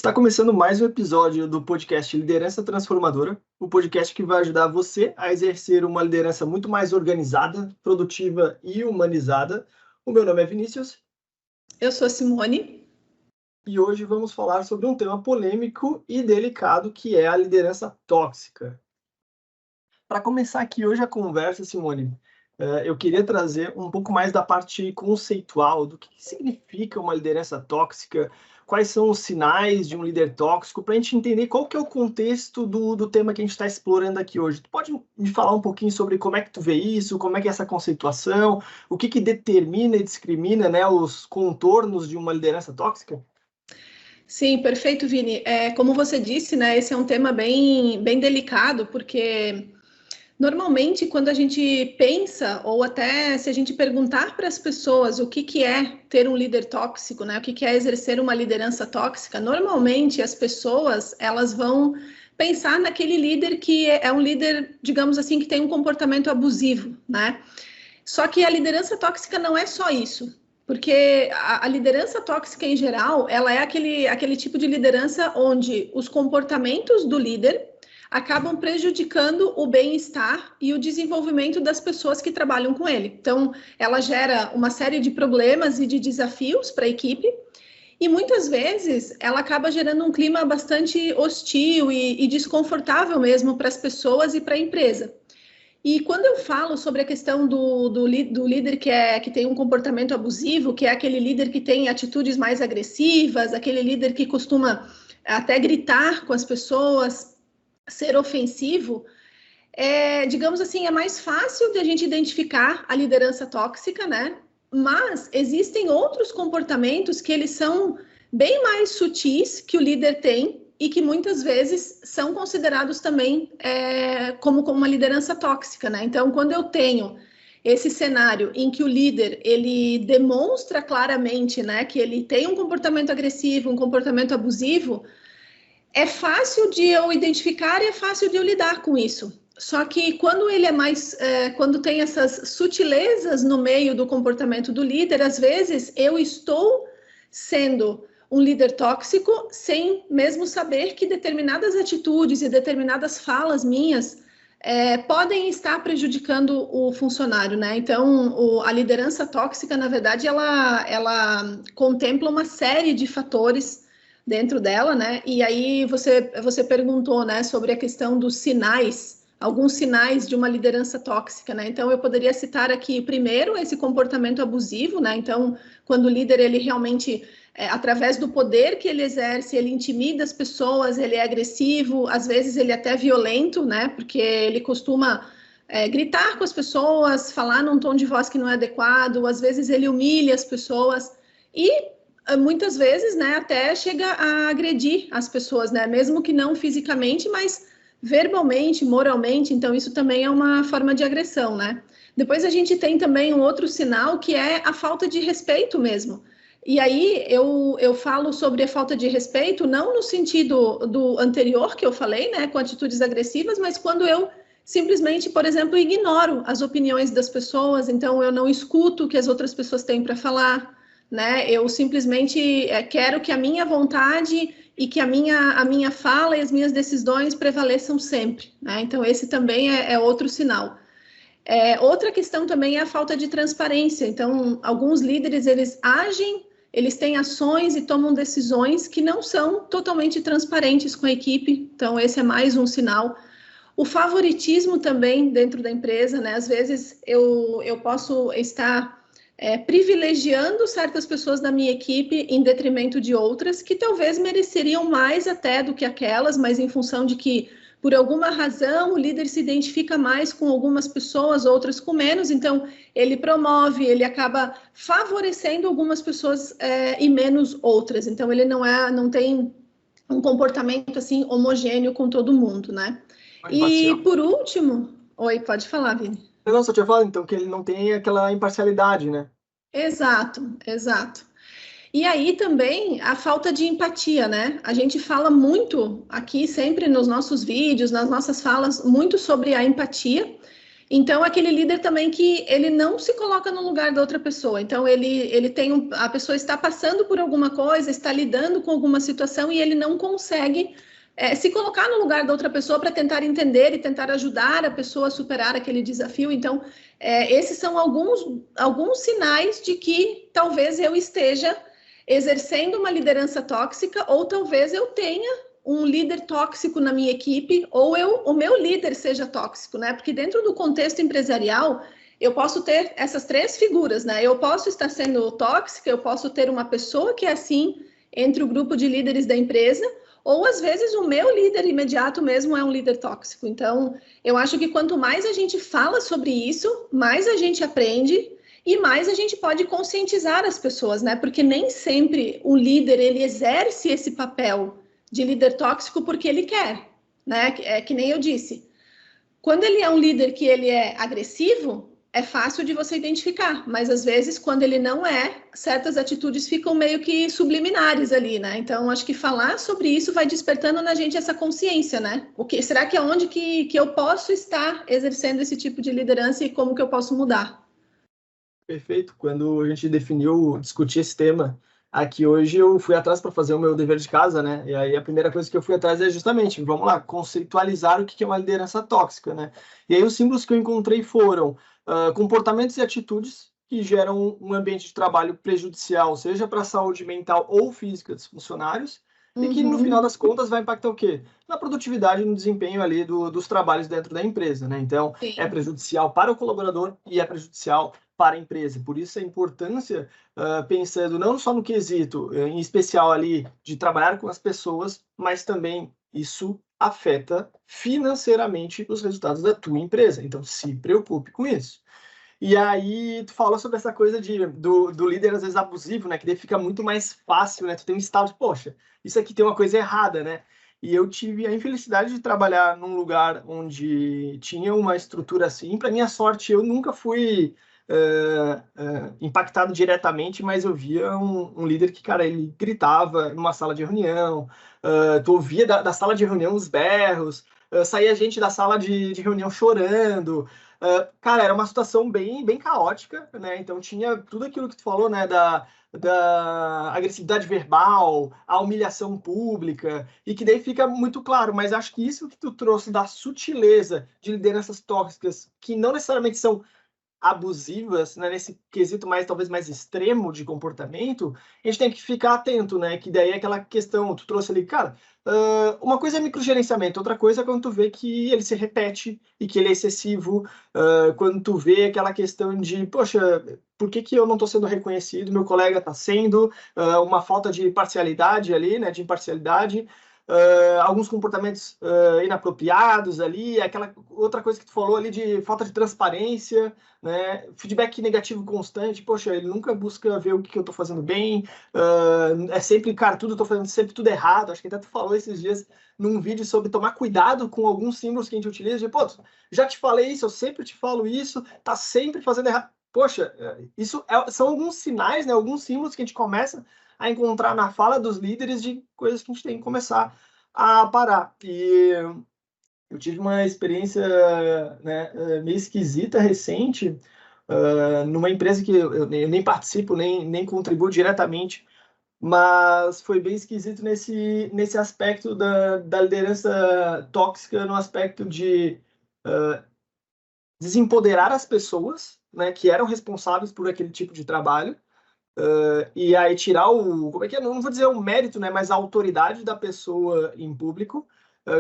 Está começando mais um episódio do podcast Liderança Transformadora, o podcast que vai ajudar você a exercer uma liderança muito mais organizada, produtiva e humanizada. O meu nome é Vinícius. Eu sou a Simone. E hoje vamos falar sobre um tema polêmico e delicado, que é a liderança tóxica. Para começar aqui hoje a conversa, Simone, eu queria trazer um pouco mais da parte conceitual do que significa uma liderança tóxica, quais são os sinais de um líder tóxico, para a gente entender qual que é o contexto do tema que a gente está explorando aqui hoje. Tu pode me falar um pouquinho sobre como é que tu vê isso, como é que é essa conceituação, o que determina e discrimina, né, os contornos de uma liderança tóxica? Sim, perfeito, Vini. Como você disse, né, esse é um tema bem delicado, porque normalmente quando a gente pensa, ou até se a gente perguntar para as pessoas o que é ter um líder tóxico, né, o que é exercer uma liderança tóxica, normalmente as pessoas elas vão pensar naquele líder que é um líder, digamos assim, que tem um comportamento abusivo, né? Só que a liderança tóxica não é só isso. Porque a liderança tóxica, em geral, ela é aquele tipo de liderança onde os comportamentos do líder acabam prejudicando o bem-estar e o desenvolvimento das pessoas que trabalham com ele. Então, ela gera uma série de problemas e de desafios para a equipe, e muitas vezes ela acaba gerando um clima bastante hostil e desconfortável mesmo para as pessoas e para a empresa. E quando eu falo sobre a questão do líder que tem um comportamento abusivo, que é aquele líder que tem atitudes mais agressivas, aquele líder que costuma até gritar com as pessoas, ser ofensivo, digamos assim, é mais fácil de a gente identificar a liderança tóxica, né? Mas existem outros comportamentos que eles são bem mais sutis que o líder tem e que muitas vezes são considerados também como uma liderança tóxica, né? Então, quando eu tenho esse cenário em que o líder ele demonstra claramente, né, que ele tem um comportamento agressivo, um comportamento abusivo, é fácil de eu identificar e é fácil de eu lidar com isso. Só que quando ele quando tem essas sutilezas no meio do comportamento do líder, às vezes eu estou sendo um líder tóxico sem mesmo saber que determinadas atitudes e determinadas falas minhas podem estar prejudicando o funcionário, né? Então, a liderança tóxica, na verdade, ela contempla uma série de fatores dentro dela, né? E aí você perguntou, né, sobre a questão dos sinais, alguns sinais de uma liderança tóxica, né? Então eu poderia citar aqui primeiro esse comportamento abusivo, né? Então quando o líder ele realmente através do poder que ele exerce, ele intimida as pessoas, ele é agressivo, às vezes ele é até violento, né? Porque ele costuma gritar com as pessoas, falar num tom de voz que não é adequado, às vezes ele humilha as pessoas e muitas vezes, né, até chega a agredir as pessoas, né, mesmo que não fisicamente, mas verbalmente, moralmente, então isso também é uma forma de agressão, né. Depois a gente tem também um outro sinal que é a falta de respeito mesmo. E aí eu falo sobre a falta de respeito, não no sentido do anterior que eu falei, né, com atitudes agressivas, mas quando eu simplesmente, por exemplo, ignoro as opiniões das pessoas, então eu não escuto o que as outras pessoas têm para falar, né? Eu simplesmente quero que a minha vontade e que a minha fala e as minhas decisões prevaleçam sempre, né? Então esse também é outro sinal. Outra questão também é a falta de transparência. Então alguns líderes eles agem, eles têm ações e tomam decisões que não são totalmente transparentes com a equipe. Então esse é mais um sinal. O favoritismo também dentro da empresa, né? Às vezes eu posso estar privilegiando certas pessoas da minha equipe em detrimento de outras que talvez mereceriam mais até do que aquelas, mas em função de que, por alguma razão, o líder se identifica mais com algumas pessoas, outras com menos, então ele promove, ele acaba favorecendo algumas pessoas e menos outras. Então ele não tem um comportamento assim homogêneo com todo mundo, né? E por último... Oi, pode falar, Vini. Eu só tinha falado, então, que ele não tem aquela imparcialidade, né? Exato, exato. E aí também a falta de empatia, né? A gente fala muito aqui, sempre nos nossos vídeos, nas nossas falas, muito sobre a empatia. Então, aquele líder também que ele não se coloca no lugar da outra pessoa. Então, ele tem a pessoa está passando por alguma coisa, está lidando com alguma situação e ele não consegue se colocar no lugar da outra pessoa para tentar entender e tentar ajudar a pessoa a superar aquele desafio. Então, esses são alguns sinais de que talvez eu esteja exercendo uma liderança tóxica ou talvez eu tenha um líder tóxico na minha equipe ou o meu líder seja tóxico, né? Porque dentro do contexto empresarial, eu posso ter essas três figuras, né? Eu posso estar sendo tóxica, eu posso ter uma pessoa que é assim entre o grupo de líderes da empresa, ou às vezes o meu líder imediato mesmo é um líder tóxico. Então, eu acho que quanto mais a gente fala sobre isso, mais a gente aprende e mais a gente pode conscientizar as pessoas, né? Porque nem sempre o líder ele exerce esse papel de líder tóxico porque ele quer, né? É que nem eu disse. Quando ele é um líder que ele é agressivo, é fácil de você identificar, mas às vezes quando ele não é, certas atitudes ficam meio que subliminares ali, né? Então acho que falar sobre isso vai despertando na gente essa consciência, né? Será que é onde que eu posso estar exercendo esse tipo de liderança e como que eu posso mudar? Perfeito. Quando a gente discutir esse tema aqui hoje, eu fui atrás para fazer o meu dever de casa, né? E aí a primeira coisa que eu fui atrás é justamente, vamos lá, conceitualizar o que é uma liderança tóxica, né? E aí os símbolos que eu encontrei foram comportamentos e atitudes que geram um ambiente de trabalho prejudicial, seja para a saúde mental ou física dos funcionários, e que no final das contas vai impactar o quê? Na produtividade e no desempenho ali dos trabalhos dentro da empresa, né? Então, Sim. é prejudicial para o colaborador e é prejudicial para a empresa. Por isso a importância, pensando não só no quesito, em especial ali, de trabalhar com as pessoas, mas também isso afeta financeiramente os resultados da tua empresa. Então, se preocupe com isso. E aí, tu falou sobre essa coisa do líder, às vezes, abusivo, né? Que daí fica muito mais fácil, né? Tu tem um estado de, poxa, isso aqui tem uma coisa errada, né? E eu tive a infelicidade de trabalhar num lugar onde tinha uma estrutura assim. Para minha sorte, eu nunca fui impactado diretamente, mas eu via um líder que, cara, ele gritava numa sala de reunião, tu ouvia da sala de reunião os berros, saía gente da sala de reunião chorando. Cara, era uma situação bem caótica, né? Então tinha tudo aquilo que tu falou, né? Da agressividade verbal, a humilhação pública, e que daí fica muito claro, mas acho que isso que tu trouxe da sutileza de lideranças tóxicas, que não necessariamente são abusivas, né, nesse quesito mais talvez mais extremo de comportamento, a gente tem que ficar atento, né? Que daí é aquela questão, tu trouxe ali, cara, uma coisa é microgerenciamento, outra coisa é quando tu vê que ele se repete e que ele é excessivo, quando tu vê aquela questão de, poxa, por que eu não estou sendo reconhecido, meu colega está sendo, uma falta de parcialidade ali, né, de imparcialidade, alguns comportamentos inapropriados ali, aquela outra coisa que tu falou ali de falta de transparência, né? Feedback negativo constante, poxa, ele nunca busca ver o que eu estou fazendo bem, é sempre, cara, eu estou fazendo sempre tudo errado. Acho que até tu falou esses dias num vídeo sobre tomar cuidado com alguns símbolos que a gente utiliza, de, pô, já te falei isso, eu sempre te falo isso, tá sempre fazendo errado. Poxa, são alguns sinais, né, alguns símbolos que a gente começa a encontrar na fala dos líderes de coisas que a gente tem que começar a parar. E eu tive uma experiência, né, meio esquisita recente, numa empresa que eu nem participo, nem contribuo diretamente, mas foi bem esquisito nesse aspecto da liderança tóxica, no aspecto de desempoderar as pessoas, né, que eram responsáveis por aquele tipo de trabalho, e aí tirar como é que é? Não vou dizer o mérito, né, mas a autoridade da pessoa em público,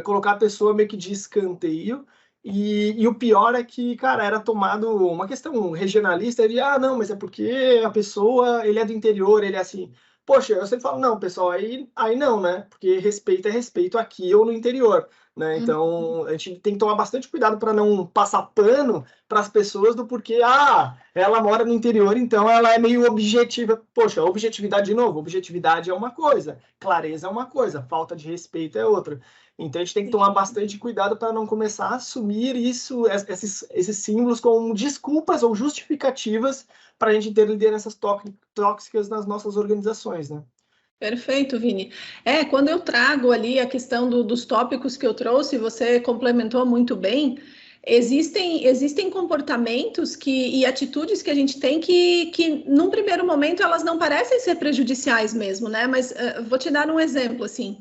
colocar a pessoa meio que de escanteio, e o pior é que, cara, era tomado uma questão regionalista, de, não, mas é porque a pessoa, ele é do interior, ele é assim. Poxa, eu sempre falo, não, pessoal, aí não, né, porque respeito é respeito aqui ou no interior, né, então a gente tem que tomar bastante cuidado para não passar pano para as pessoas do porquê, ela mora no interior, então ela é meio objetiva. Poxa, objetividade de novo, objetividade é uma coisa, clareza é uma coisa, falta de respeito é outra. Então a gente tem que tomar bastante cuidado para não começar a assumir esses símbolos como desculpas ou justificativas para a gente ter lideranças tóxicas nas nossas organizações, né? Perfeito, Vini. Quando eu trago ali a questão dos tópicos que eu trouxe, você complementou muito bem. existem comportamentos e atitudes que a gente tem que, num primeiro momento, elas não parecem ser prejudiciais mesmo, né? Mas vou te dar um exemplo, assim.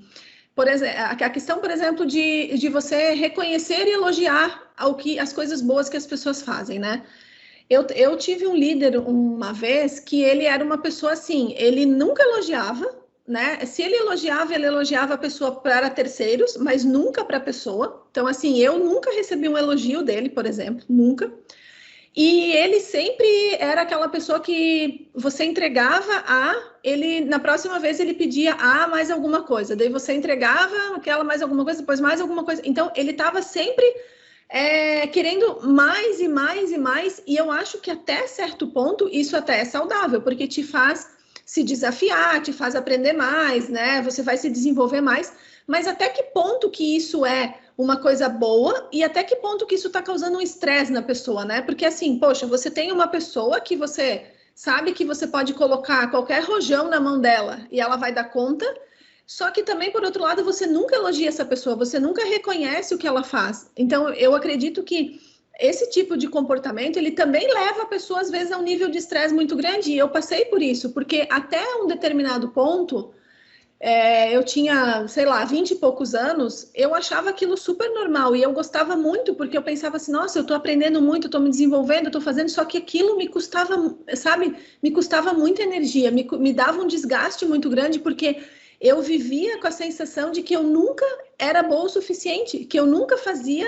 Por exemplo, a questão, por exemplo, de você reconhecer e elogiar as coisas boas que as pessoas fazem, né? Eu tive um líder uma vez que ele era uma pessoa assim, ele nunca elogiava, né? Se ele elogiava a pessoa para terceiros, mas nunca para a pessoa. Então, assim, eu nunca recebi um elogio dele, por exemplo, nunca. E ele sempre era aquela pessoa que você entregava ele na próxima vez ele pedia mais alguma coisa, daí você entregava aquela mais alguma coisa, depois mais alguma coisa. Então, ele estava sempre querendo mais e mais e mais, e eu acho que até certo ponto isso até é saudável, porque te faz se desafiar, te faz aprender mais, né? Você vai se desenvolver mais, mas até que ponto que isso é uma coisa boa e até que ponto que isso está causando um estresse na pessoa, né? Porque assim, poxa, você tem uma pessoa que você sabe que você pode colocar qualquer rojão na mão dela e ela vai dar conta, só que também, por outro lado, você nunca elogia essa pessoa, você nunca reconhece o que ela faz. Então, eu acredito que esse tipo de comportamento, ele também leva a pessoa, às vezes, a um nível de estresse muito grande. E eu passei por isso, porque até um determinado ponto, eu tinha, sei lá, 20 e poucos anos, eu achava aquilo super normal. E eu gostava muito, porque eu pensava assim, nossa, eu estou aprendendo muito, estou me desenvolvendo, estou fazendo, só que aquilo me custava, sabe, me custava muita energia, me dava um desgaste muito grande, porque eu vivia com a sensação de que eu nunca era boa o suficiente, que eu nunca fazia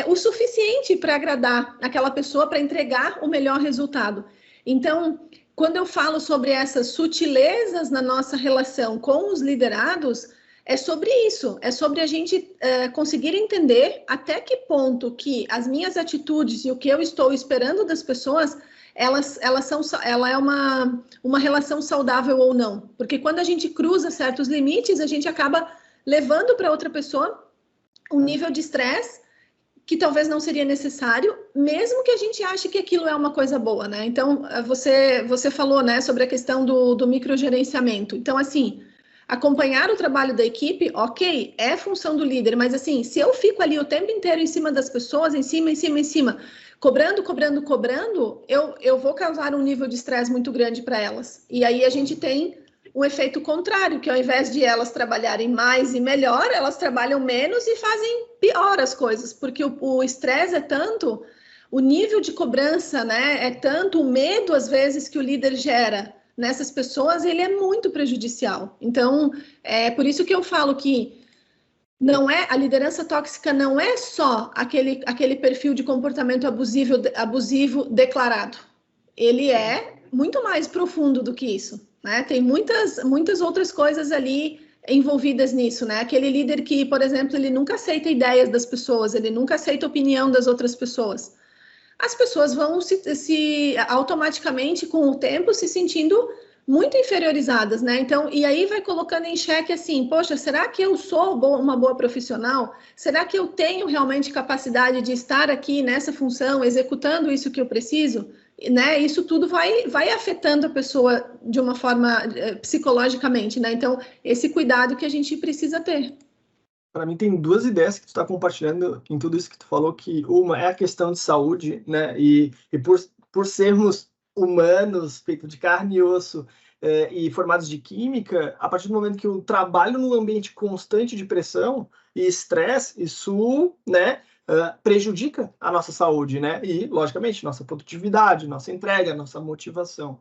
o suficiente para agradar aquela pessoa, para entregar o melhor resultado. Então, quando eu falo sobre essas sutilezas na nossa relação com os liderados, é sobre isso, é sobre a gente conseguir entender até que ponto que as minhas atitudes e o que eu estou esperando das pessoas ela é uma relação saudável ou não. Porque quando a gente cruza certos limites, a gente acaba levando para outra pessoa um nível de estresse que talvez não seria necessário, mesmo que a gente ache que aquilo é uma coisa boa, né? Então, você falou, né, sobre a questão do microgerenciamento. Então, assim, acompanhar o trabalho da equipe, ok, é função do líder, mas assim, se eu fico ali o tempo inteiro em cima das pessoas, em cima, cobrando, eu vou causar um nível de estresse muito grande para elas. E aí a gente tem um efeito contrário, que ao invés de elas trabalharem mais e melhor, elas trabalham menos e fazem pior as coisas, porque o estresse é tanto, o nível de cobrança, né, é tanto, o medo, às vezes, que o líder gera nessas pessoas, ele é muito prejudicial. Então, é por isso que eu falo que a liderança tóxica não é só aquele perfil de comportamento abusivo declarado. Ele é muito mais profundo do que isso, né? Tem muitas outras coisas ali envolvidas nisso, né? Aquele líder que, por exemplo, ele nunca aceita ideias das pessoas, ele nunca aceita a opinião das outras pessoas. As pessoas vão se automaticamente, com o tempo, se sentindo muito inferiorizadas, né? Então, e aí vai colocando em xeque assim, poxa, será que eu sou uma boa profissional? Será que eu tenho realmente capacidade de estar aqui nessa função, executando isso que eu preciso? Né? Isso tudo vai afetando a pessoa de uma forma psicologicamente, né? Então, esse cuidado que a gente precisa ter. Para mim, tem duas ideias que tu está compartilhando em tudo isso que tu falou, que uma é a questão de saúde, né? E por sermos humanos, feitos de carne e osso, e formados de química, a partir do momento que eu trabalho num ambiente constante de pressão e estresse, isso, né, prejudica a nossa saúde, né? E, logicamente, nossa produtividade, nossa entrega, nossa motivação.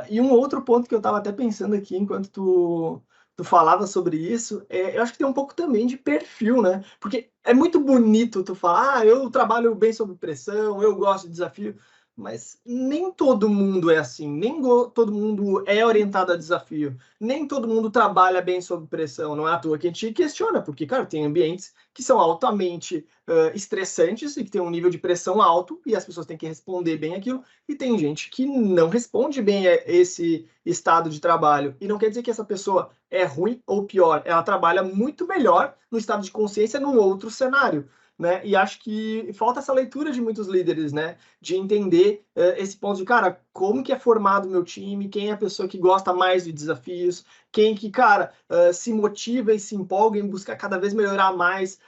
E um outro ponto que eu estava até pensando aqui, enquanto tu falava sobre isso, eu acho que tem um pouco também de perfil, né? Porque é muito bonito tu falar, eu trabalho bem sob pressão, eu gosto de desafio, mas nem todo mundo é assim, nem todo mundo é orientado a desafio, nem todo mundo trabalha bem sob pressão. Não é à toa que a gente questiona, porque, cara, tem ambientes que são altamente estressantes e que tem um nível de pressão alto e as pessoas têm que responder bem aquilo, e tem gente que não responde bem a esse estado de trabalho. E não quer dizer que essa pessoa é ruim ou pior, ela trabalha muito melhor no estado de consciência num outro cenário. né? E acho que falta essa leitura de muitos líderes, né? De entender esse ponto de, cara, como que é formado o meu time, quem é a pessoa que gosta mais de desafios, quem que, cara, se motiva e se empolga em buscar cada vez melhorar mais,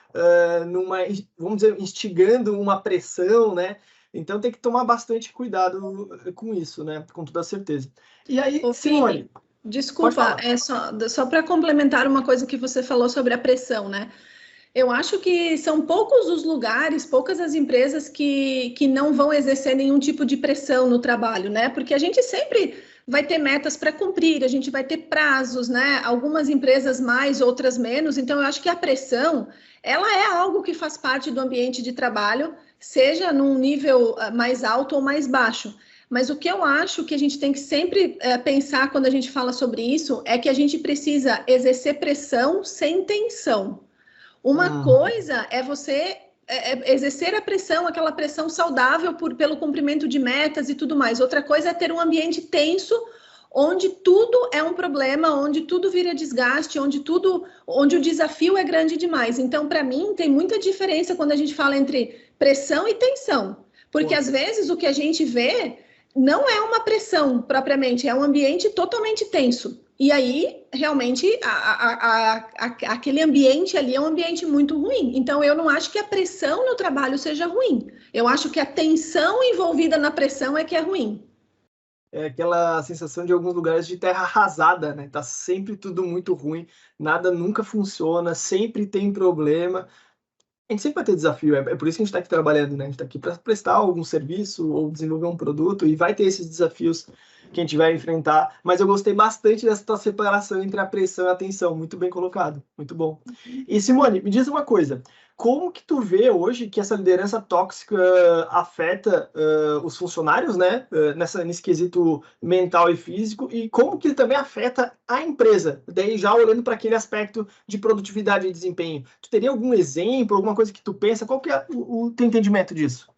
vamos dizer, instigando uma pressão, né? Então tem que tomar bastante cuidado com isso, né? Com toda certeza. E aí, Ô, Simone, Vini, desculpa, só para complementar uma coisa que você falou sobre a pressão, né? Eu acho que são poucos os lugares, poucas as empresas que não vão exercer nenhum tipo de pressão no trabalho, né? Porque a gente sempre vai ter metas para cumprir, a gente vai ter prazos, né? Algumas empresas mais, outras menos. Então, eu acho que a pressão, ela é algo que faz parte do ambiente de trabalho, seja num nível mais alto ou mais baixo. Mas o que eu acho que a gente tem que sempre pensar quando a gente fala sobre isso é que a gente precisa exercer pressão sem tensão. Uma coisa é você exercer a pressão, aquela pressão saudável pelo cumprimento de metas e tudo mais. Outra coisa é ter um ambiente tenso, onde tudo é um problema, onde tudo vira desgaste, onde o desafio é grande demais. Então, para mim, tem muita diferença quando a gente fala entre pressão e tensão. Porque, às vezes, o que a gente vê não é uma pressão propriamente, é um ambiente totalmente tenso. E aí, realmente, aquele ambiente ali é um ambiente muito ruim. Então, eu não acho que a pressão no trabalho seja ruim. Eu acho que a tensão envolvida na pressão é que é ruim. É aquela sensação de alguns lugares de terra arrasada, né? Tá sempre tudo muito ruim, nada nunca funciona, sempre tem problema. A gente sempre vai ter desafio, é por isso que a gente está aqui trabalhando, né? A gente está aqui para prestar algum serviço ou desenvolver um produto e vai ter esses desafios que a gente vai enfrentar. Mas eu gostei bastante dessa tua separação entre a pressão e a tensão, muito bem colocado, muito bom. E Simone, me diz uma coisa, como que tu vê hoje que essa liderança tóxica afeta os funcionários, né? Nesse quesito mental e físico, e como que ele também afeta a empresa? Daí já olhando para aquele aspecto de produtividade e desempenho. Tu teria algum exemplo, alguma coisa que tu pensa? Qual que é o teu entendimento disso?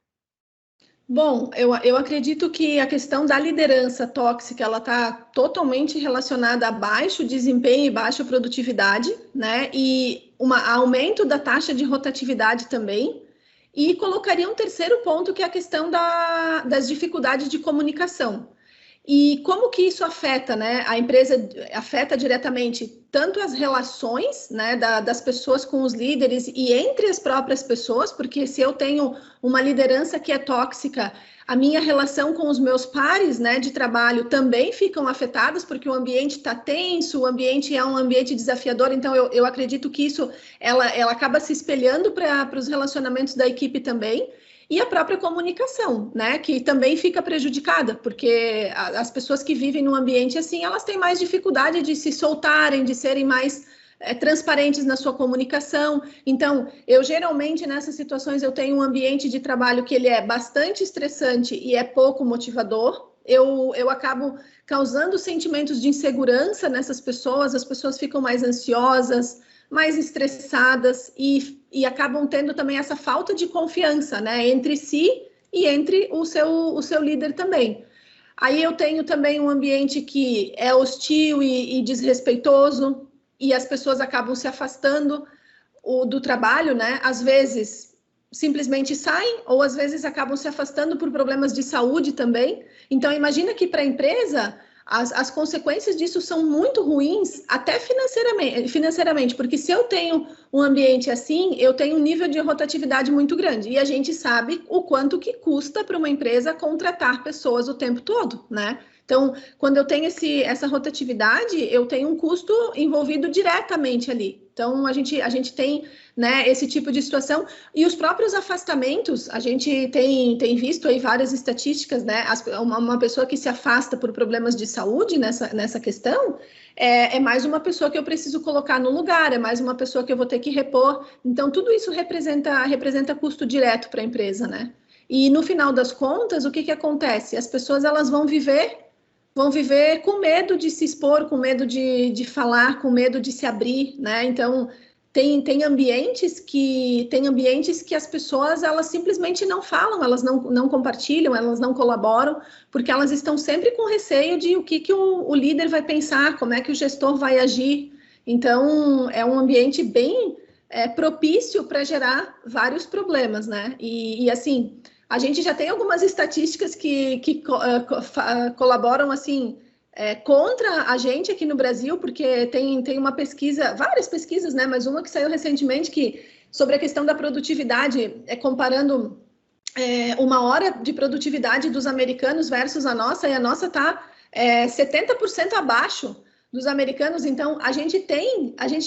Bom, eu acredito que a questão da liderança tóxica ela está totalmente relacionada a baixo desempenho e baixa produtividade, né? E um aumento da taxa de rotatividade também. E colocaria um terceiro ponto, que é a questão das dificuldades de comunicação. E como que isso afeta, né? A empresa afeta diretamente tanto as relações, né, das pessoas com os líderes e entre as próprias pessoas, porque se eu tenho uma liderança que é tóxica, a minha relação com os meus pares, né, de trabalho também ficam afetadas, porque o ambiente está tenso, o ambiente é um ambiente desafiador, então eu acredito que isso ela acaba se espelhando para os relacionamentos da equipe também. E a própria comunicação, né, que também fica prejudicada, porque as pessoas que vivem num ambiente assim, elas têm mais dificuldade de se soltarem, de serem mais transparentes na sua comunicação. Então, eu geralmente nessas situações eu tenho um ambiente de trabalho que ele é bastante estressante e é pouco motivador. Eu acabo causando sentimentos de insegurança nessas pessoas, as pessoas ficam mais ansiosas, mais estressadas e acabam tendo também essa falta de confiança, né, entre si e entre o seu líder também. Aí eu tenho também um ambiente que é hostil e desrespeitoso, e as pessoas acabam se afastando do trabalho, né? Às vezes simplesmente saem, ou às vezes acabam se afastando por problemas de saúde também. Então, imagina que para a empresa as consequências disso são muito ruins, até financeiramente, porque se eu tenho um ambiente assim, eu tenho um nível de rotatividade muito grande, e a gente sabe o quanto que custa para uma empresa contratar pessoas o tempo todo, né? Então, quando eu tenho essa rotatividade, eu tenho um custo envolvido diretamente ali. Então, a gente tem, né, esse tipo de situação. E os próprios afastamentos, a gente tem visto aí várias estatísticas, né? Uma pessoa que se afasta por problemas de saúde nessa questão é mais uma pessoa que eu preciso colocar no lugar, é mais uma pessoa que eu vou ter que repor. Então, tudo isso representa custo direto para a empresa, né? E no final das contas, o que acontece? As pessoas elas vão viver com medo de se expor, com medo de falar, com medo de se abrir, né? Então, tem ambientes que as pessoas elas simplesmente não falam, elas não compartilham, elas não colaboram, porque elas estão sempre com receio de o que o líder vai pensar, como é que o gestor vai agir. Então, é um ambiente bem propício para gerar vários problemas, né? E assim, a gente já tem algumas estatísticas que colaboram, assim, contra a gente aqui no Brasil, porque tem uma pesquisa, várias pesquisas, né? Mas uma que saiu recentemente sobre a questão da produtividade, comparando uma hora de produtividade dos americanos versus a nossa, e a nossa está 70% abaixo dos americanos. Então, a gente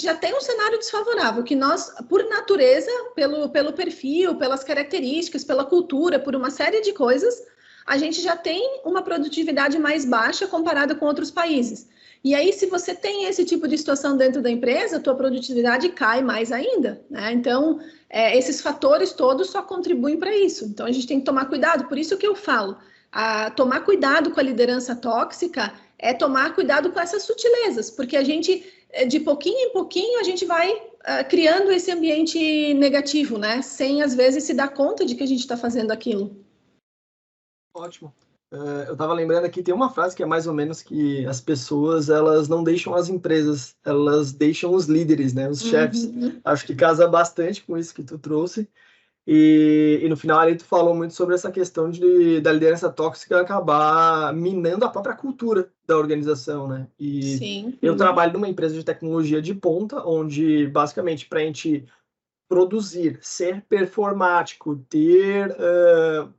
já tem um cenário desfavorável, que nós, por natureza, pelo perfil, pelas características, pela cultura, por uma série de coisas, a gente já tem uma produtividade mais baixa comparada com outros países. E aí, se você tem esse tipo de situação dentro da empresa, a tua produtividade cai mais ainda, né? Então, esses fatores todos só contribuem para isso. Então, a gente tem que tomar cuidado. Por isso que eu falo, tomar cuidado com a liderança tóxica é tomar cuidado com essas sutilezas, porque a gente, de pouquinho em pouquinho, a gente vai criando esse ambiente negativo, né? Sem, às vezes, se dar conta de que a gente está fazendo aquilo. Ótimo. Eu estava lembrando aqui, tem uma frase que é mais ou menos que as pessoas, elas não deixam as empresas, elas deixam os líderes, né? Os chefes. Acho que casa bastante com isso que tu trouxe. E no final ali tu falou muito sobre essa questão da liderança tóxica acabar minando a própria cultura da organização, né? E Sim. Eu trabalho numa empresa de tecnologia de ponta, onde basicamente para a gente produzir, ser performático, ter,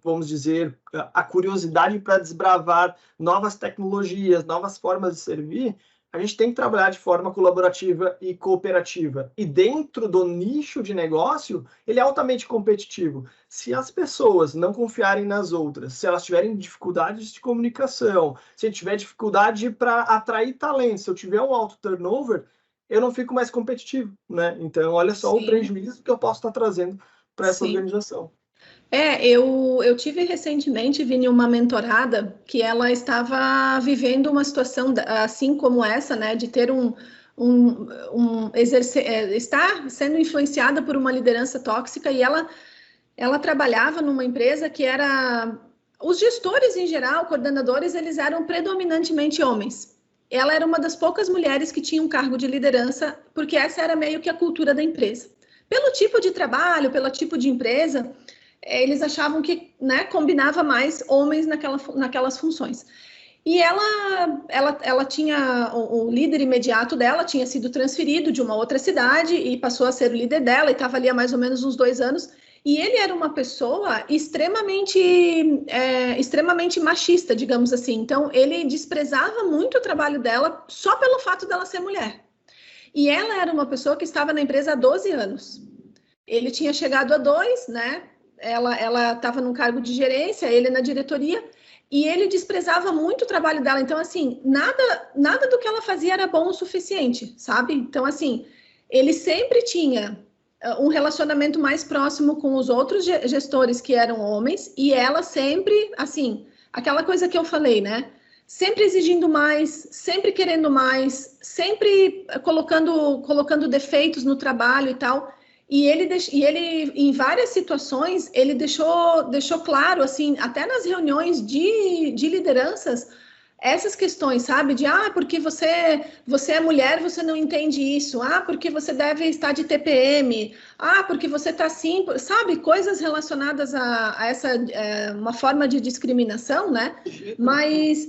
vamos dizer, a curiosidade para desbravar novas tecnologias, novas formas de servir, a gente tem que trabalhar de forma colaborativa e cooperativa. E dentro do nicho de negócio, ele é altamente competitivo. Se as pessoas não confiarem nas outras, se elas tiverem dificuldades de comunicação, se eu tiver dificuldade para atrair talento, se eu tiver um alto turnover, eu não fico mais competitivo, né? Então, olha só o prejuízo que eu posso estar trazendo para essa organização. Eu tive recentemente, Vini, uma mentorada que ela estava vivendo uma situação assim como essa, né? De ter estar sendo influenciada por uma liderança tóxica, e ela trabalhava numa empresa que era... Os gestores, em geral, coordenadores, eles eram predominantemente homens. Ela era uma das poucas mulheres que tinha um cargo de liderança, porque essa era meio que a cultura da empresa. Pelo tipo de trabalho, pelo tipo de empresa, eles achavam que, né, combinava mais homens naquelas funções. E ela tinha, o líder imediato dela tinha sido transferido de uma outra cidade e passou a ser o líder dela, e estava ali há mais ou menos uns 2 anos. E ele era uma pessoa extremamente machista, digamos assim. Então, ele desprezava muito o trabalho dela só pelo fato dela ser mulher. E ela era uma pessoa que estava na empresa há 12 anos. Ele tinha chegado a 2, né? Ela estava num cargo de gerência, ele na diretoria, e ele desprezava muito o trabalho dela. Então, assim, nada do que ela fazia era bom o suficiente, sabe? Então, assim, ele sempre tinha um relacionamento mais próximo com os outros gestores que eram homens, e ela sempre, assim, aquela coisa que eu falei, né? Sempre exigindo mais, sempre querendo mais, sempre colocando defeitos no trabalho e tal. E ele, em várias situações, ele deixou claro, assim, até nas reuniões de lideranças, essas questões, sabe? Porque você é mulher, você não entende isso. Porque você deve estar de TPM. Porque você está assim, sabe? Coisas relacionadas a essa uma forma de discriminação, né? Mas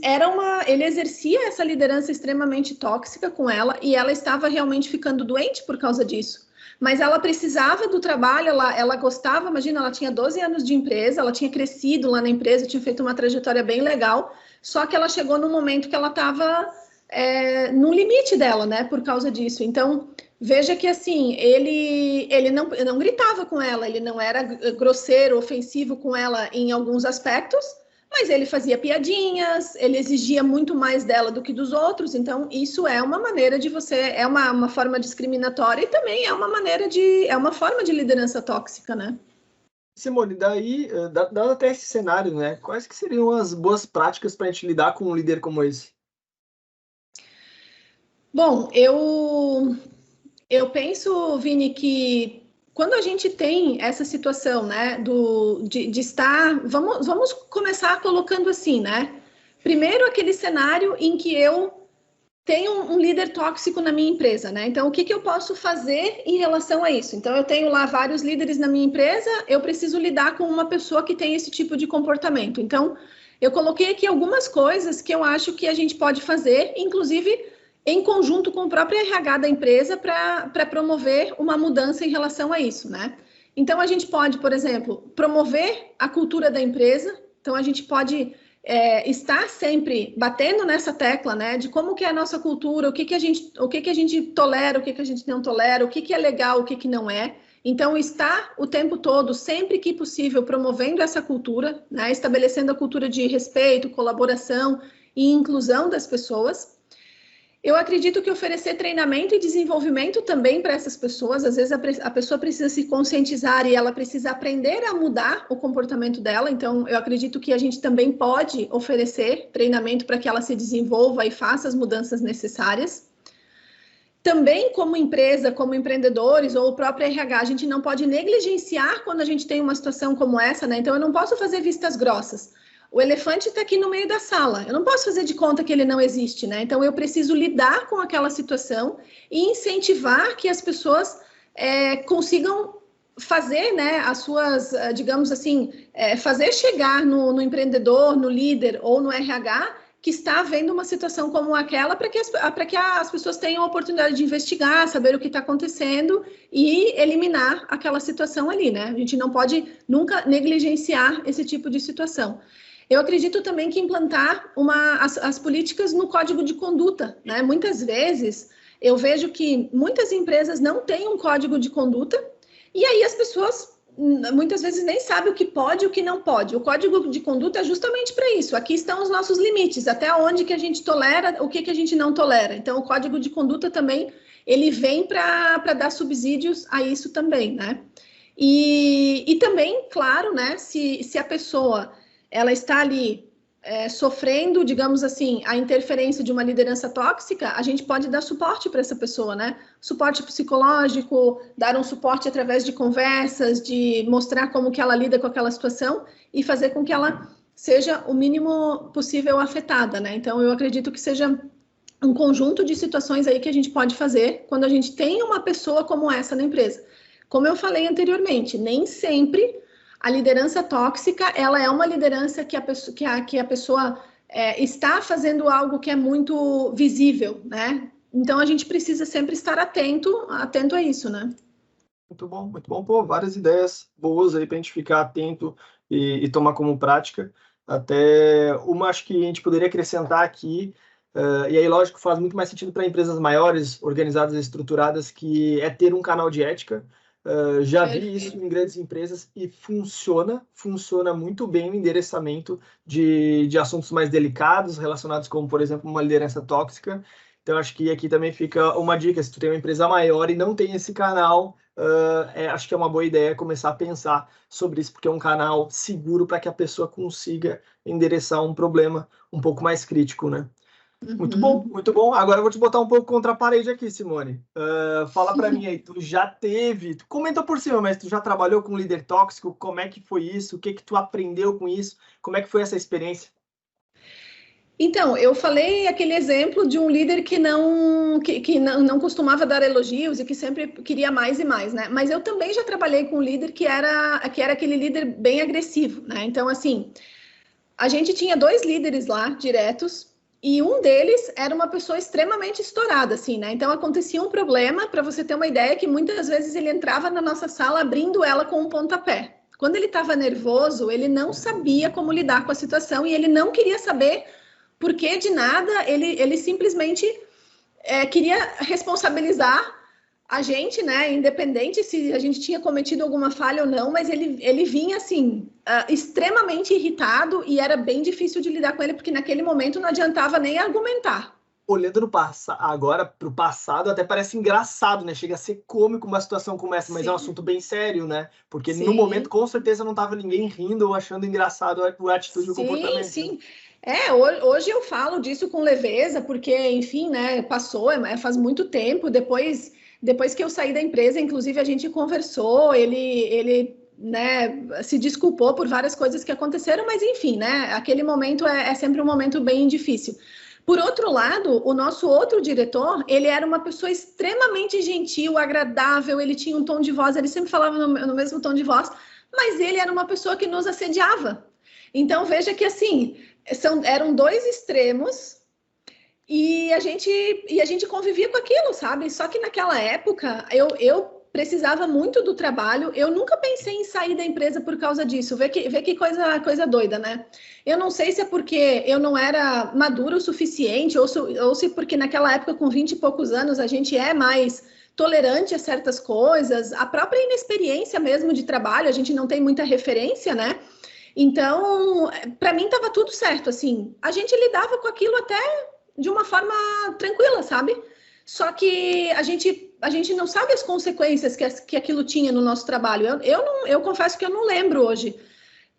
ele exercia essa liderança extremamente tóxica com ela, e ela estava realmente ficando doente por causa disso. Mas ela precisava do trabalho, ela gostava, imagina, ela tinha 12 anos de empresa, ela tinha crescido lá na empresa, tinha feito uma trajetória bem legal, só que ela chegou no momento que ela estava no limite dela, né, por causa disso. Então, veja que, assim, ele não gritava com ela, ele não era grosseiro, ofensivo com ela em alguns aspectos, mas ele fazia piadinhas, ele exigia muito mais dela do que dos outros. Então, isso é uma maneira de é uma forma discriminatória, e também é uma forma de liderança tóxica, né? Simone, daí, dado até esse cenário, né, quais que seriam as boas práticas para a gente lidar com um líder como esse? Bom, eu penso, Vini, que quando a gente tem essa situação, né, de estar... Vamos começar colocando assim, né? Primeiro, aquele cenário em que eu tem um líder tóxico na minha empresa, né? Então, o que eu posso fazer em relação a isso? Então, eu tenho lá vários líderes na minha empresa, eu preciso lidar com uma pessoa que tem esse tipo de comportamento. Então, eu coloquei aqui algumas coisas que eu acho que a gente pode fazer, inclusive em conjunto com o próprio RH da empresa, para promover uma mudança em relação a isso, né? Então, a gente pode, por exemplo, promover a cultura da empresa. Então, a gente pode estar sempre batendo nessa tecla, né, de como que é a nossa cultura, o que a gente tolera, o que a gente não tolera, o que é legal, o que não é. Então, estar o tempo todo, sempre que possível, promovendo essa cultura, né, estabelecendo a cultura de respeito, colaboração e inclusão das pessoas. Eu acredito que oferecer treinamento e desenvolvimento também para essas pessoas, às vezes a pessoa precisa se conscientizar e ela precisa aprender a mudar o comportamento dela, então eu acredito que a gente também pode oferecer treinamento para que ela se desenvolva e faça as mudanças necessárias. Também como empresa, como empreendedores ou o próprio RH, a gente não pode negligenciar quando a gente tem uma situação como essa, né? Então eu não posso fazer vistas grossas. O elefante está aqui no meio da sala. Eu não posso fazer de conta que ele não existe, né? Então, eu preciso lidar com aquela situação e incentivar que as pessoas consigam fazer, né, as suas, digamos assim, fazer chegar no empreendedor, no líder ou no RH que está vendo uma situação como aquela para que as pessoas tenham a oportunidade de investigar, saber o que está acontecendo e eliminar aquela situação ali, né? A gente não pode nunca negligenciar esse tipo de situação. Eu acredito também que implantar as políticas no código de conduta, né? Muitas vezes eu vejo que muitas empresas não têm um código de conduta e aí as pessoas muitas vezes nem sabem o que pode e o que não pode. O código de conduta é justamente para isso. Aqui estão os nossos limites, até onde que a gente tolera, o que a gente não tolera. Então, o código de conduta também, ele vem para dar subsídios a isso também, né? E também, claro, né, se a pessoa ela está ali sofrendo, digamos assim, a interferência de uma liderança tóxica, a gente pode dar suporte para essa pessoa, né? Suporte psicológico, dar um suporte através de conversas, de mostrar como que ela lida com aquela situação e fazer com que ela seja o mínimo possível afetada, né? Então, eu acredito que seja um conjunto de situações aí que a gente pode fazer quando a gente tem uma pessoa como essa na empresa. Como eu falei anteriormente, nem sempre a liderança tóxica, ela é uma liderança que a pessoa está fazendo algo que é muito visível, né? Então, a gente precisa sempre estar atento a isso, né? Muito bom, muito bom. Pô, várias ideias boas aí para a gente ficar atento e tomar como prática. Até uma, acho que a gente poderia acrescentar aqui, e aí, lógico, faz muito mais sentido para empresas maiores, organizadas e estruturadas, que é ter um canal de ética. Já vi isso em grandes empresas e funciona muito bem o endereçamento de assuntos mais delicados, relacionados como, por exemplo, uma liderança tóxica. Então, acho que aqui também fica uma dica, se tu tem uma empresa maior e não tem esse canal, acho que é uma boa ideia começar a pensar sobre isso, porque é um canal seguro para que a pessoa consiga endereçar um problema um pouco mais crítico, né? Muito bom, muito bom. Agora eu vou te botar um pouco contra a parede aqui, Simone. Fala para mim aí, tu comentou por cima, mas tu já trabalhou com líder tóxico? Como é que foi isso? O que que tu aprendeu com isso? Como é que foi essa experiência? Então, eu falei aquele exemplo de um líder que não costumava dar elogios e que sempre queria mais e mais, né? Mas eu também já trabalhei com um líder que era aquele líder bem agressivo, né? Então, assim, a gente tinha 2 líderes lá, diretos, e um deles era uma pessoa extremamente estourada, assim, né? Então, acontecia um problema, para você ter uma ideia, que muitas vezes ele entrava na nossa sala abrindo ela com um pontapé. Quando ele estava nervoso, ele não sabia como lidar com a situação e ele não queria saber por que de nada, ele simplesmente queria responsabilizar a gente, né, independente se a gente tinha cometido alguma falha ou não, mas ele vinha, assim, extremamente irritado e era bem difícil de lidar com ele, porque naquele momento não adiantava nem argumentar. Olhando agora para o passado, até parece engraçado, né? Chega a ser cômico uma situação como essa, mas é um assunto bem sério, né? Porque no momento, com certeza, não estava ninguém rindo ou achando engraçado a atitude e o comportamento. Sim. Hoje eu falo disso com leveza, porque, enfim, né, passou, faz muito tempo, depois que eu saí da empresa, inclusive a gente conversou, ele né, se desculpou por várias coisas que aconteceram, mas enfim, né, aquele momento é sempre um momento bem difícil. Por outro lado, o nosso outro diretor, ele era uma pessoa extremamente gentil, agradável, ele tinha um tom de voz, ele sempre falava no mesmo tom de voz, mas ele era uma pessoa que nos assediava. Então, veja que, assim, eram dois extremos e a gente convivia com aquilo, sabe? Só que naquela época, eu precisava muito do trabalho, eu nunca pensei em sair da empresa por causa disso. Vê que coisa doida, né? Eu não sei se é porque eu não era madura o suficiente, ou se porque naquela época, com 20 e poucos anos, a gente é mais tolerante a certas coisas, a própria inexperiência mesmo de trabalho, a gente não tem muita referência, né? Então, para mim estava tudo certo, assim. A gente lidava com aquilo até de uma forma tranquila, sabe? Só que a gente não sabe as consequências que aquilo tinha no nosso trabalho. Eu confesso que eu não lembro hoje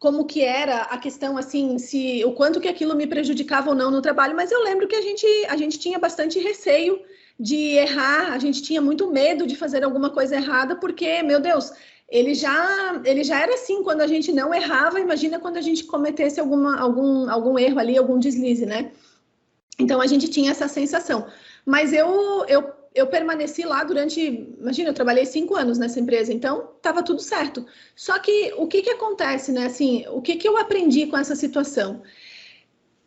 como que era a questão, assim, se o quanto que aquilo me prejudicava ou não no trabalho, mas eu lembro que a gente tinha bastante receio de errar, a gente tinha muito medo de fazer alguma coisa errada, porque, meu Deus, ele já era assim quando a gente não errava, imagina quando a gente cometesse algum erro ali, algum deslize, né? Então a gente tinha essa sensação. Mas eu permaneci lá durante, imagina, eu trabalhei 5 anos nessa empresa, então estava tudo certo. Só que o que acontece, né? Assim, o que eu aprendi com essa situação?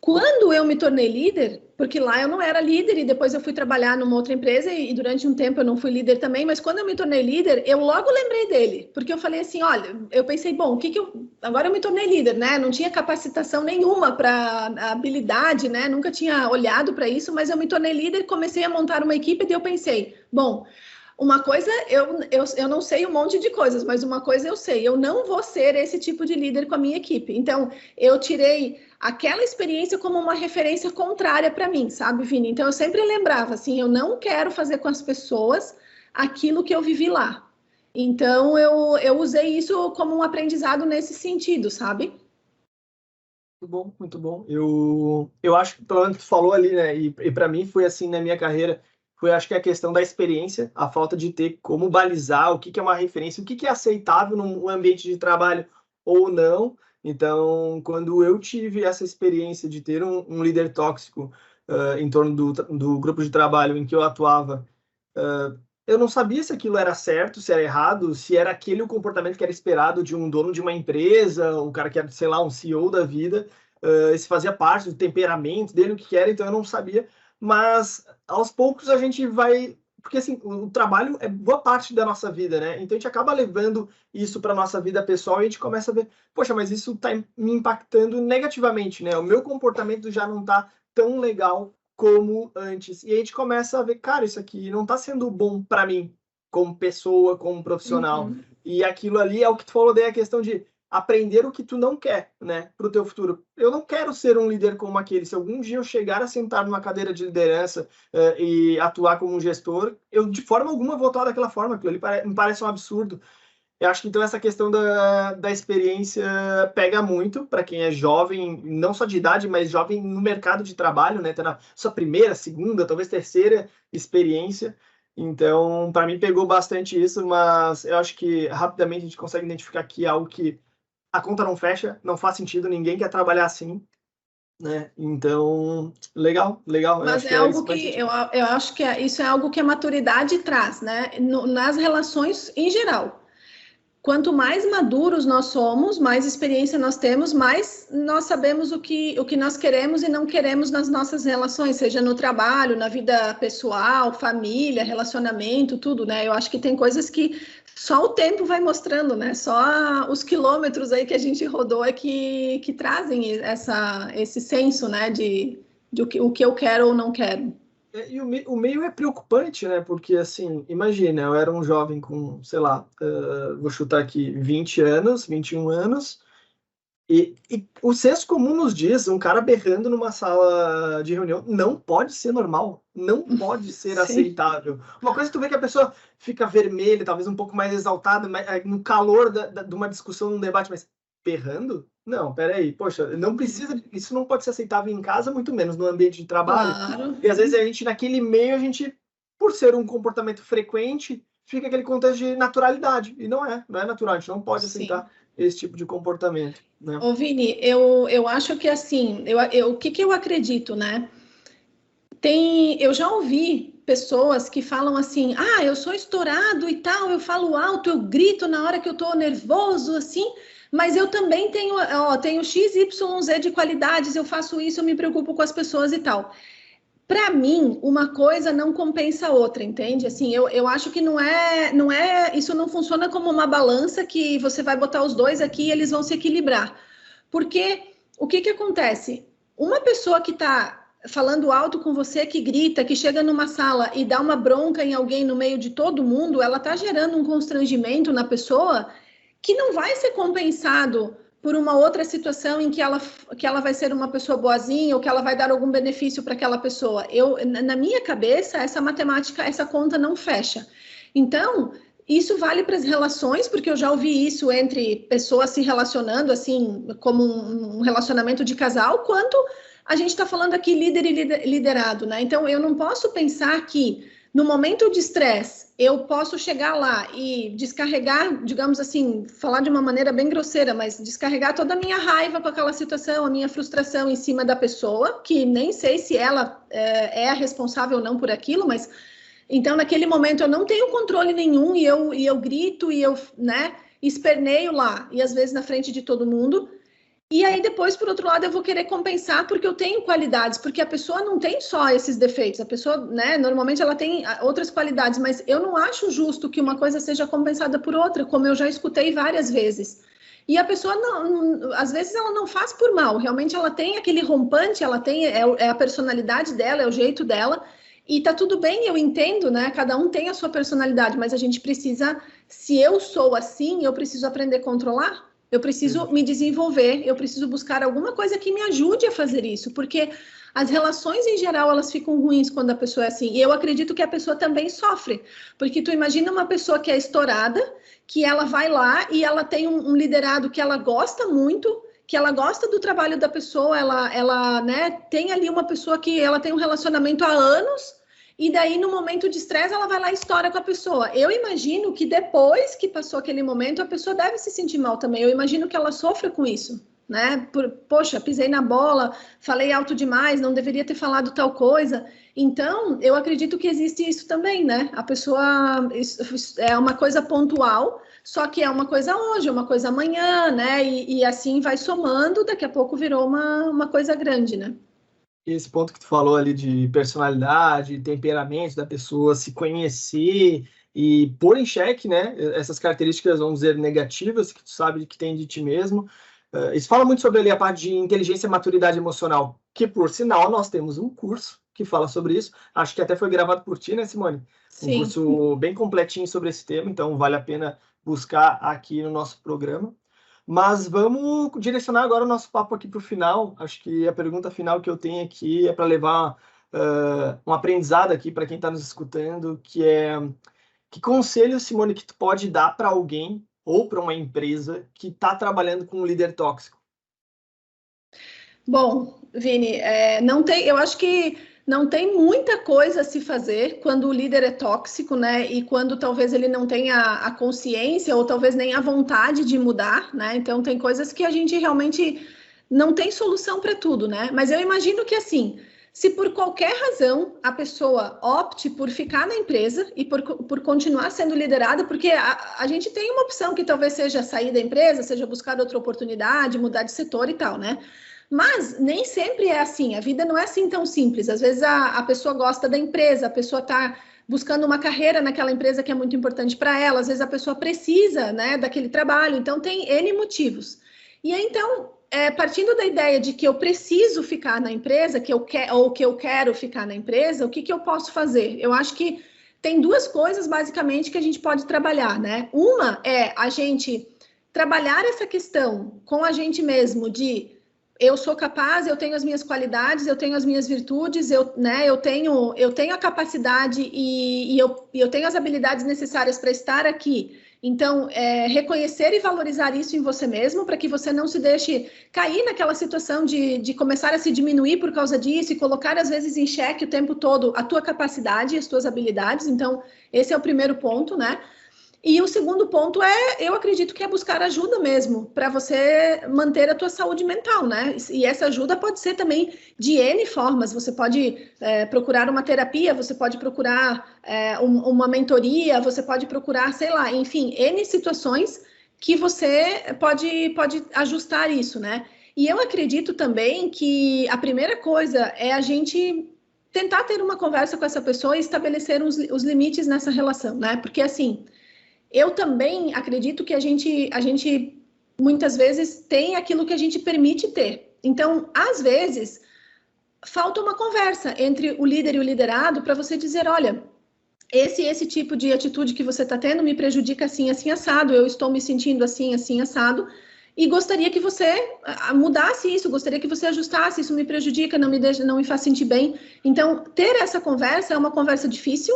Quando eu me tornei líder, porque lá eu não era líder e depois eu fui trabalhar numa outra empresa e durante um tempo eu não fui líder também, mas quando eu me tornei líder, eu logo lembrei dele, porque eu falei assim, olha, eu pensei, bom, agora eu me tornei líder, né? Não tinha capacitação nenhuma para habilidade, né? Nunca tinha olhado para isso, mas eu me tornei líder, comecei a montar uma equipe e eu pensei, bom, uma coisa, eu não sei um monte de coisas, mas uma coisa eu sei, eu não vou ser esse tipo de líder com a minha equipe. Então, eu tirei aquela experiência como uma referência contrária para mim, sabe, Vini? Então, eu sempre lembrava, assim, eu não quero fazer com as pessoas aquilo que eu vivi lá. Então, eu usei isso como um aprendizado nesse sentido, sabe? Muito bom, muito bom. Eu acho que, pelo menos, tu falou ali, né? E para mim foi assim na minha carreira, foi acho que a questão da experiência, a falta de ter como balizar o que que é uma referência, o que que é aceitável num ambiente de trabalho ou não. Então, quando eu tive essa experiência de ter um líder tóxico em torno do grupo de trabalho em que eu atuava, eu não sabia se aquilo era certo, se era errado, se era aquele o comportamento que era esperado de um dono de uma empresa, um cara que era, sei lá, um CEO da vida, se fazia parte do temperamento dele, o que era, então eu não sabia. Mas aos poucos a gente vai. Porque assim, o trabalho é boa parte da nossa vida, né? Então a gente acaba levando isso para nossa vida pessoal e a gente começa a ver, poxa, mas isso está me impactando negativamente, né? O meu comportamento já não está tão legal como antes. E a gente começa a ver, cara, isso aqui não está sendo bom para mim, como pessoa, como profissional. Uhum. E aquilo ali é o que tu falou, daí a questão de aprender o que tu não quer, né, para o teu futuro. Eu não quero ser um líder como aquele. Se algum dia eu chegar a sentar numa cadeira de liderança e atuar como um gestor, eu de forma alguma vou atuar daquela forma. Aquilo ali me parece um absurdo. Eu acho que então essa questão da experiência pega muito para quem é jovem, não só de idade, mas jovem no mercado de trabalho, né? Tá na sua primeira, segunda, talvez terceira experiência. Então, para mim pegou bastante isso, mas eu acho que rapidamente a gente consegue identificar que é algo que a conta não fecha, não faz sentido, ninguém quer trabalhar assim, né? Então, legal, legal. Eu Mas acho que é é algo isso que vai que ser. eu acho que isso é algo que a maturidade traz, né? Nas relações em geral. Quanto mais maduros nós somos, mais experiência nós temos, mais nós sabemos o que nós queremos e não queremos nas nossas relações, seja no trabalho, na vida pessoal, família, relacionamento, tudo, né? Eu acho que tem coisas que só o tempo vai mostrando, né? Só os quilômetros aí que a gente rodou é que trazem esse senso, né? De o que eu quero ou não quero. E o meio é preocupante, né? Porque, assim, imagina, eu era um jovem com, sei lá, vou chutar aqui, 20 anos, 21 anos, e o senso comum nos diz, um cara berrando numa sala de reunião não pode ser normal, não pode ser Sim. aceitável. Uma coisa é tu vê que a pessoa fica vermelha, talvez um pouco mais exaltada, no calor de uma discussão, num debate, mas berrando? Não, peraí, poxa, não precisa, isso não pode ser aceitável em casa, muito menos no ambiente de trabalho. Claro. E às vezes a gente, naquele meio, a gente, por ser um comportamento frequente, fica aquele contexto de naturalidade. E não é natural, a gente não pode Sim. aceitar esse tipo de comportamento, né? Ô, Vini, eu acho que assim, o que eu acredito, né? Eu já ouvi pessoas que falam assim, eu sou estourado e tal, eu falo alto, eu grito na hora que eu tô nervoso, assim, mas eu também tenho X, Y, Z de qualidades, eu faço isso, eu me preocupo com as pessoas e tal. Para mim, uma coisa não compensa a outra, entende? Assim, eu acho que isso não funciona como uma balança que você vai botar os dois aqui e eles vão se equilibrar. Porque o que acontece? Uma pessoa que está falando alto com você, que grita, que chega numa sala e dá uma bronca em alguém no meio de todo mundo, ela está gerando um constrangimento na pessoa que não vai ser compensado por uma outra situação em que ela vai ser uma pessoa boazinha ou que ela vai dar algum benefício para aquela pessoa. Na minha cabeça, essa matemática, essa conta não fecha. Então, isso vale para as relações, porque eu já ouvi isso entre pessoas se relacionando, assim, como um relacionamento de casal, quanto a gente está falando aqui líder e liderado, né? Então, eu não posso pensar que no momento de estresse, eu posso chegar lá e descarregar, digamos assim, falar de uma maneira bem grosseira, mas descarregar toda a minha raiva com aquela situação, a minha frustração em cima da pessoa, que nem sei se ela é a responsável ou não por aquilo, mas então naquele momento eu não tenho controle nenhum e eu grito e eu, né, esperneio lá, e às vezes na frente de todo mundo. E aí depois, por outro lado, eu vou querer compensar porque eu tenho qualidades, porque a pessoa não tem só esses defeitos, a pessoa, né, normalmente ela tem outras qualidades, mas eu não acho justo que uma coisa seja compensada por outra, como eu já escutei várias vezes. E a pessoa, às vezes, ela não faz por mal, realmente ela tem aquele rompante, ela tem, é a personalidade dela, é o jeito dela, e tá tudo bem, eu entendo, né, cada um tem a sua personalidade, mas a gente precisa, se eu sou assim, eu preciso aprender a controlar. Eu preciso me desenvolver, eu preciso buscar alguma coisa que me ajude a fazer isso, porque as relações em geral, elas ficam ruins quando a pessoa é assim. E eu acredito que a pessoa também sofre, porque tu imagina uma pessoa que é estourada, que ela vai lá e ela tem um liderado que ela gosta muito, que ela gosta do trabalho da pessoa, ela né, tem ali uma pessoa que ela tem um relacionamento há anos, e daí, no momento de estresse, ela vai lá e estoura com a pessoa. Eu imagino que depois que passou aquele momento, a pessoa deve se sentir mal também. Eu imagino que ela sofra com isso, né? Poxa, pisei na bola, falei alto demais, não deveria ter falado tal coisa. Então, eu acredito que existe isso também, né? A pessoa é uma coisa pontual, só que é uma coisa hoje, é uma coisa amanhã, né? E assim vai somando, daqui a pouco virou uma coisa grande, né? Esse ponto que tu falou ali de personalidade, temperamento da pessoa, se conhecer e pôr em xeque, né, essas características, vamos dizer, negativas que tu sabe que tem de ti mesmo. Isso fala muito sobre ali a parte de inteligência e maturidade emocional, que, por sinal, nós temos um curso que fala sobre isso. Acho que até foi gravado por ti, né, Simone? Um Sim. curso bem completinho sobre esse tema, então vale a pena buscar aqui no nosso programa. Mas vamos direcionar agora o nosso papo aqui para o final. Acho que a pergunta final que eu tenho aqui é para levar um aprendizado aqui para quem está nos escutando, que é que conselho, Simone, que tu pode dar para alguém ou para uma empresa que está trabalhando com um líder tóxico? Bom, Vini, não tem, eu acho que não tem muita coisa a se fazer quando o líder é tóxico, né? E quando talvez ele não tenha a consciência ou talvez nem a vontade de mudar, né? Então tem coisas que a gente realmente não tem solução para tudo, né? Mas eu imagino que assim, se por qualquer razão a pessoa opte por ficar na empresa e por continuar sendo liderada, porque a gente tem uma opção que talvez seja sair da empresa, seja buscar outra oportunidade, mudar de setor e tal, né? Mas nem sempre é assim, a vida não é assim tão simples. Às vezes a pessoa gosta da empresa, a pessoa está buscando uma carreira naquela empresa que é muito importante para ela, às vezes a pessoa precisa, né, daquele trabalho, então tem N motivos. E aí, então, partindo da ideia de que eu preciso ficar na empresa, ou que eu quero ficar na empresa, o que eu posso fazer? Eu acho que tem duas coisas, basicamente, que a gente pode trabalhar, né? Uma é a gente trabalhar essa questão com a gente mesmo de eu sou capaz, eu tenho as minhas qualidades, eu tenho as minhas virtudes, eu tenho a capacidade e eu tenho as habilidades necessárias para estar aqui. Então, reconhecer e valorizar isso em você mesmo, para que você não se deixe cair naquela situação de começar a se diminuir por causa disso e colocar, às vezes, em xeque o tempo todo a tua capacidade e as tuas habilidades. Então, esse é o primeiro ponto, né? E o segundo ponto eu acredito que é buscar ajuda mesmo, para você manter a tua saúde mental, né? E essa ajuda pode ser também de N formas. Você pode procurar uma terapia, você pode procurar uma mentoria, você pode procurar, sei lá, enfim, N situações que você pode ajustar isso, né? E eu acredito também que a primeira coisa é a gente tentar ter uma conversa com essa pessoa e estabelecer os limites nessa relação, né? Porque, assim, eu também acredito que a gente muitas vezes tem aquilo que a gente permite ter. Então, às vezes, falta uma conversa entre o líder e o liderado para você dizer, olha, esse tipo de atitude que você está tendo me prejudica assim, assim, assado, eu estou me sentindo assim, assim, assado, e gostaria que você mudasse isso, gostaria que você ajustasse, isso me prejudica, não me faz sentir bem. Então, ter essa conversa é uma conversa difícil,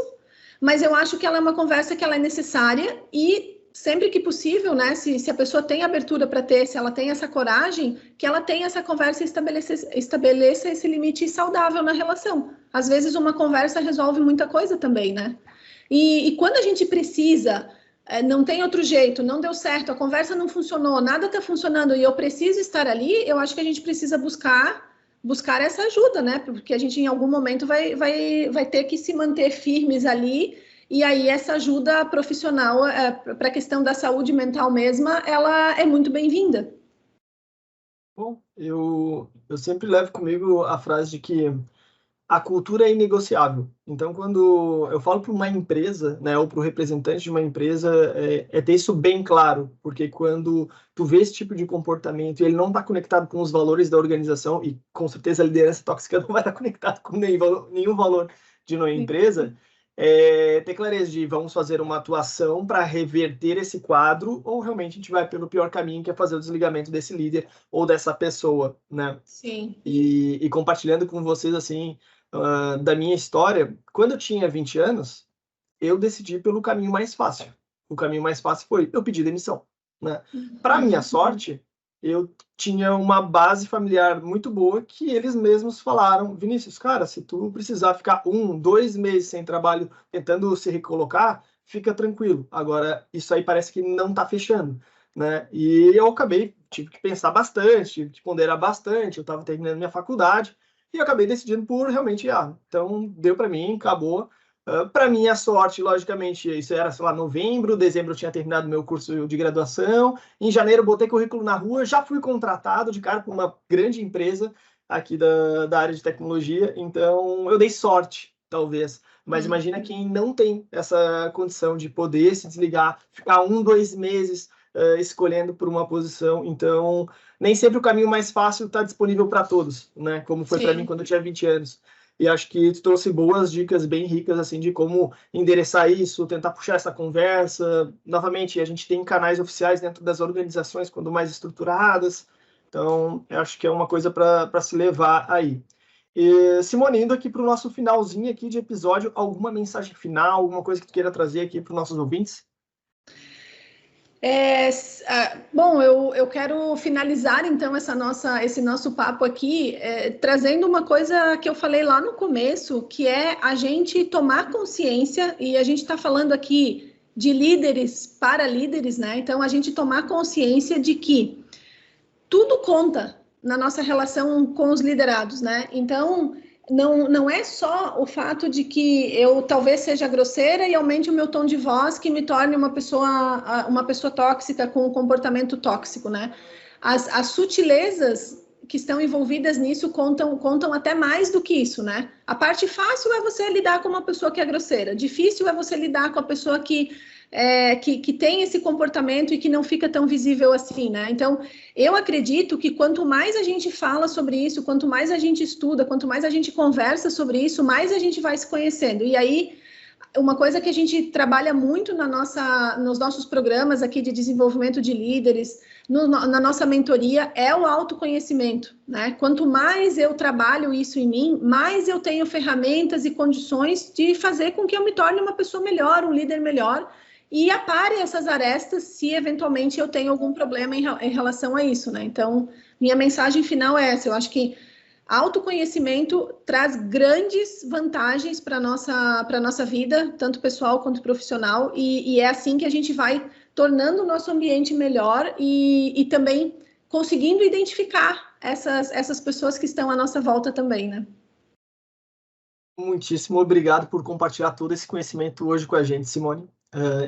mas eu acho que ela é uma conversa que ela é necessária e sempre que possível, né, se a pessoa tem abertura para ter, se ela tem essa coragem, que ela tenha essa conversa e estabeleça esse limite saudável na relação. Às vezes uma conversa resolve muita coisa também, né? E quando a gente precisa, não tem outro jeito, não deu certo, a conversa não funcionou, nada está funcionando e eu preciso estar ali, eu acho que a gente precisa buscar essa ajuda, né? Porque a gente em algum momento vai ter que se manter firmes ali, e aí essa ajuda profissional para a questão da saúde mental mesma, ela é muito bem-vinda. Bom, eu sempre levo comigo a frase de que a cultura é inegociável. Então, quando eu falo para uma empresa, né, ou para o representante de uma empresa, é ter isso bem claro, porque quando tu vê esse tipo de comportamento e ele não está conectado com os valores da organização, e com certeza a liderança tóxica não vai estar conectada com nenhum valor de uma empresa, ter clareza de vamos fazer uma atuação para reverter esse quadro, ou realmente a gente vai pelo pior caminho, que é fazer o desligamento desse líder ou dessa pessoa, né? Sim. E compartilhando com vocês, assim, da minha história, quando eu tinha 20 anos, eu decidi pelo caminho mais fácil. O caminho mais fácil foi eu pedir demissão, né? Para minha sorte, eu tinha uma base familiar muito boa que eles mesmos falaram, Vinícius, cara, se tu precisar ficar 1, 2 meses sem trabalho tentando se recolocar, fica tranquilo. Agora, isso aí parece que não tá fechando, né? E eu tive que pensar bastante, tive que ponderar bastante, eu estava terminando minha faculdade, e eu acabei decidindo por realmente, então deu para mim, acabou. Para minha sorte, logicamente, isso era, sei lá, novembro, dezembro eu tinha terminado meu curso de graduação, em janeiro eu botei currículo na rua, já fui contratado de cara por uma grande empresa aqui da área de tecnologia, então eu dei sorte, talvez. Mas imagina quem não tem essa condição de poder se desligar, ficar 1, 2 meses escolhendo por uma posição, então nem sempre o caminho mais fácil está disponível para todos, né? Como foi para mim quando eu tinha 20 anos. E acho que tu trouxe boas dicas bem ricas, assim, de como endereçar isso, tentar puxar essa conversa. Novamente, a gente tem canais oficiais dentro das organizações, quando mais estruturadas. Então, eu acho que é uma coisa para se levar aí. E, Simone, indo aqui para o nosso finalzinho aqui de episódio, alguma mensagem final, alguma coisa que tu queira trazer aqui para os nossos ouvintes? Bom, eu quero finalizar então esse nosso papo aqui, trazendo uma coisa que eu falei lá no começo, que é a gente tomar consciência, e a gente está falando aqui de líderes para líderes, né? Então, a gente tomar consciência de que tudo conta na nossa relação com os liderados, né? Então, não é só o fato de que eu talvez seja grosseira e aumente o meu tom de voz que me torne uma pessoa tóxica com um comportamento tóxico, né? As sutilezas que estão envolvidas nisso contam até mais do que isso, né? A parte fácil é você lidar com uma pessoa que é grosseira, difícil é você lidar com a pessoa que tem esse comportamento e que não fica tão visível assim, né? Então, eu acredito que quanto mais a gente fala sobre isso, quanto mais a gente estuda, quanto mais a gente conversa sobre isso, mais a gente vai se conhecendo. E aí, uma coisa que a gente trabalha muito nos nossos programas aqui de desenvolvimento de líderes, na nossa mentoria, é o autoconhecimento, né? Quanto mais eu trabalho isso em mim, mais eu tenho ferramentas e condições de fazer com que eu me torne uma pessoa melhor, um líder melhor, e apare essas arestas se eventualmente eu tenho algum problema em relação a isso, né? Então, minha mensagem final é essa. Eu acho que autoconhecimento traz grandes vantagens para a nossa vida, tanto pessoal quanto profissional, e é assim que a gente vai tornando o nosso ambiente melhor e também conseguindo identificar essas pessoas que estão à nossa volta também, né? Muitíssimo obrigado por compartilhar todo esse conhecimento hoje com a gente, Simone.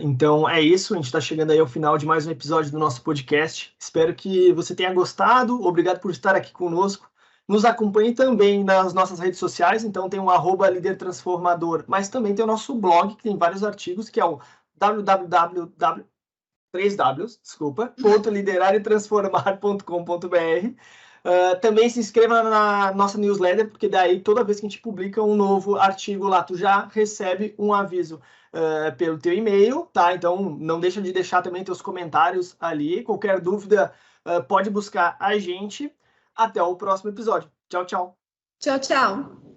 Então é isso, a gente está chegando aí ao final de mais um episódio do nosso podcast. Espero que você tenha gostado. Obrigado por estar aqui conosco. Nos acompanhe também nas nossas redes sociais, então tem o @líder transformador, mas também tem o nosso blog, que tem vários artigos, que é o www.lideraretransformar.com.br. Também se inscreva na nossa newsletter, porque daí toda vez que a gente publica um novo artigo lá, tu já recebe um aviso pelo teu e-mail, tá? Então não deixa de deixar também teus comentários ali. Qualquer dúvida, pode buscar a gente. Até o próximo episódio. Tchau, tchau. Tchau, tchau.